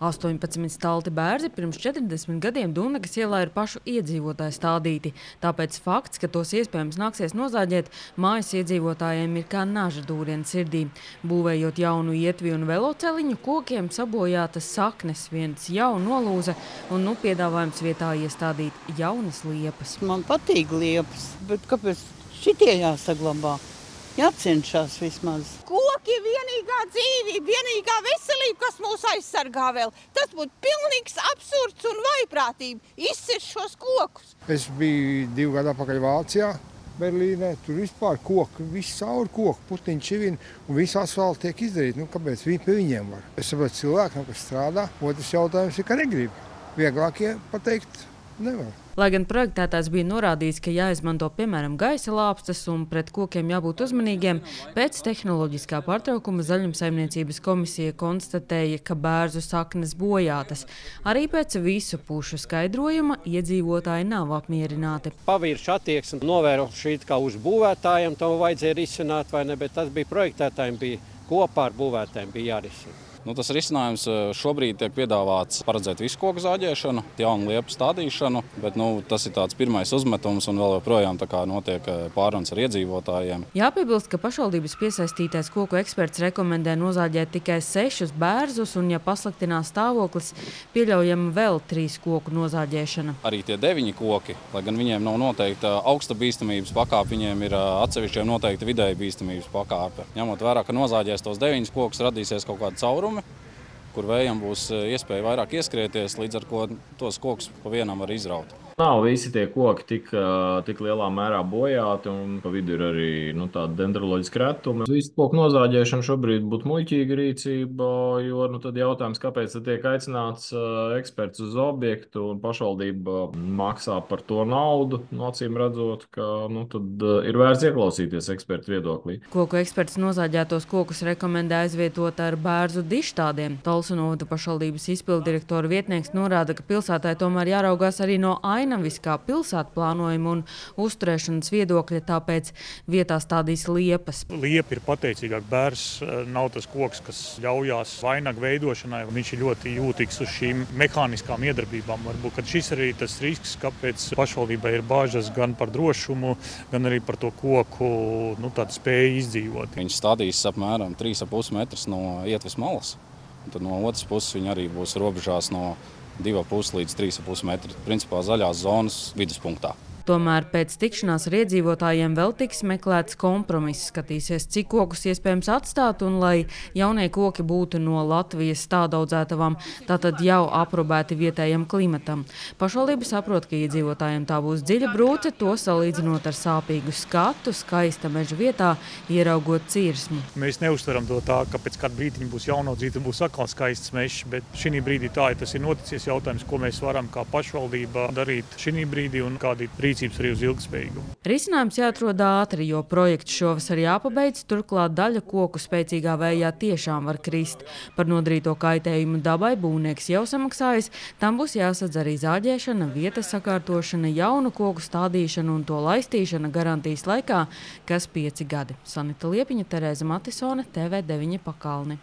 18 stalti bērzi pirms 40 gadiem Dundagas ielā ir pašu iedzīvotāju stādīti. Tāpēc fakts, ka tos iespējams nāksies nozāģēt, mājas iedzīvotājiem ir kā naža dūriena sirdī. Būvējot jaunu ietvi un veloceliņu, kokiem sabojātas saknes, viens jau nolūza un nu piedāvājums vietā iestādīt jaunas liepas. Man patīk liepas, bet kāpēc šitie jāsaglabā? Jācenšas vismaz. Koki ir vienīgā dzīvība, vienīgā veselība, kas mūs aizsargā vēl. Tas būtu pilnīgs absurds un vaiprātība. Izcirst šos kokus. Es biju 2 gadu atpakaļ Vācijā, Berlīnē. Tur vispār koki, viss cauri koku, putiņi, čivini un visu asfaltu tiek izdarīt. Kāpēc viņi pie viņiem var? Es saprotu cilvēkam, kas strādā. Otrs jautājums ir, ka negrib. Vieglākie pateikt nevar. Lai gan projektētājs bija norādījis, ka jāizmanto piemēram gaisa lāpstas un pret kokiem jābūt uzmanīgiem, pēc tehnoloģiskā pārtraukuma Zaļumsaimniecības komisija konstatēja, ka bērzu saknes bojātas. Arī pēc visu pušu skaidrojuma iedzīvotāji nav apmierināti. Pavīršu attieksmi novēroši it kā uz būvētājiem, to vajadzēja risināt vai ne, bet tas bija projektētājiem, bija kopā ar būvētājiem bija jārisina. Tas risinājums šobrīd tiek piedāvāts paredzēt visu koku zāģēšanu, jaunu liepu stādīšanu, bet tas ir tāds pirmais uzmetums un vēl joprojām notiek pārunas ar iedzīvotājiem. Jāpiebilst, ka pašvaldības piesaistītais koku eksperts rekomendē nozāģēt tikai 6 bērzus un, ja pasliktinās stāvoklis, pieļaujama vēl 3 koku nozāģēšana. Arī tie 9 koki, lai gan viņiem nav noteikta augsta bīstamības pakāpe, viņiem ir atsevišķiem noteikta vidēja bīstamības pakāpe. Ņemot vērā, ka nozāģēs tos 9 kokus, radīsies kaut kāda cauruma, kur vējam būs iespēja vairāk ieskrieties, līdz ar ko tos kokus pa vienam var izraut. Nav visi tie koki tik lielā mērā bojāti, un pa vidu ir arī tāda dendroloģiska retuma. Visu koku nozāģēšana šobrīd būtu muļķīga rīcība, jo tad jautājums, kāpēc tiek aicināts eksperts uz objektu, un pašvaldība maksā par to naudu, acīm redzot, ka tad ir vērts ieklausīties ekspertu viedoklī. Koku eksperts nozāģētos kokus rekomendē aizvietot ar bērzu dištādiem. Talsu novada pašvaldības izpilddirektora vietnieks norāda, ka pilsētai tomēr jāraugās arī no ainaviskā pilsētu plānojuma un uzturēšanas viedokļa, tāpēc vietā stādīs liepas. Liepa ir pateicīgāk. Bērs nav tas koks, kas ļaujās vainagu veidošanai. Viņš ir ļoti jūtīgs uz šīm mehāniskām iedarbībām. Varbūt, ka šis arī tas risks, kāpēc pašvaldībai ir bāžas gan par drošumu, gan arī par to koku tādu spēju izdzīvot. Viņš stādīs apmēram 3,5 metrus no ietves malas. Tad no otras puses viņi arī būs robežās no 2,5 līdz 3,5 metri, principā zaļās zonas viduspunktā. Tomēr pēc tikšanās ar iedzīvotājiem vēl tiks meklēts kompromiss, skatīsies, cik kokus iespējams atstāt un lai jaunie koki būtu no Latvijas stādaudzētavām, tātad jau aprobēti vietējam klimatam. Pašvaldība saprot, ka iedzīvotājiem tā būs dziļa brūce, to salīdzinot ar sāpīgu skatu, skaista meža vietā, ieraugot cirsmu. Mēs neuztveram to tā, ka pēc kāda brīdiņa būs jaunodzīta, būs atkal skaists mežs, bet šī brīdī tā, ja tas ir noticies jautājums, ko mēs varam kā pašvaldība darīt šī brīdī un kādi rīcības arī uz ilgspējīgu. Risinājums jāatrod ātri, jo projekts šovasar jāpabeidz, turklāt daļa koku spēcīgā vējā tiešām var krist. Par nodarīto kaitējumu dabai būvnieks jau samaksājis, tam būs jāsadz arī zāģēšana, vietas sakārtošana, jaunu koku stādīšana un to laistīšana garantijas laikā, kas 5 gadi. Sanita Liepiņa, Terēza Matisone, TV9 Pakalni.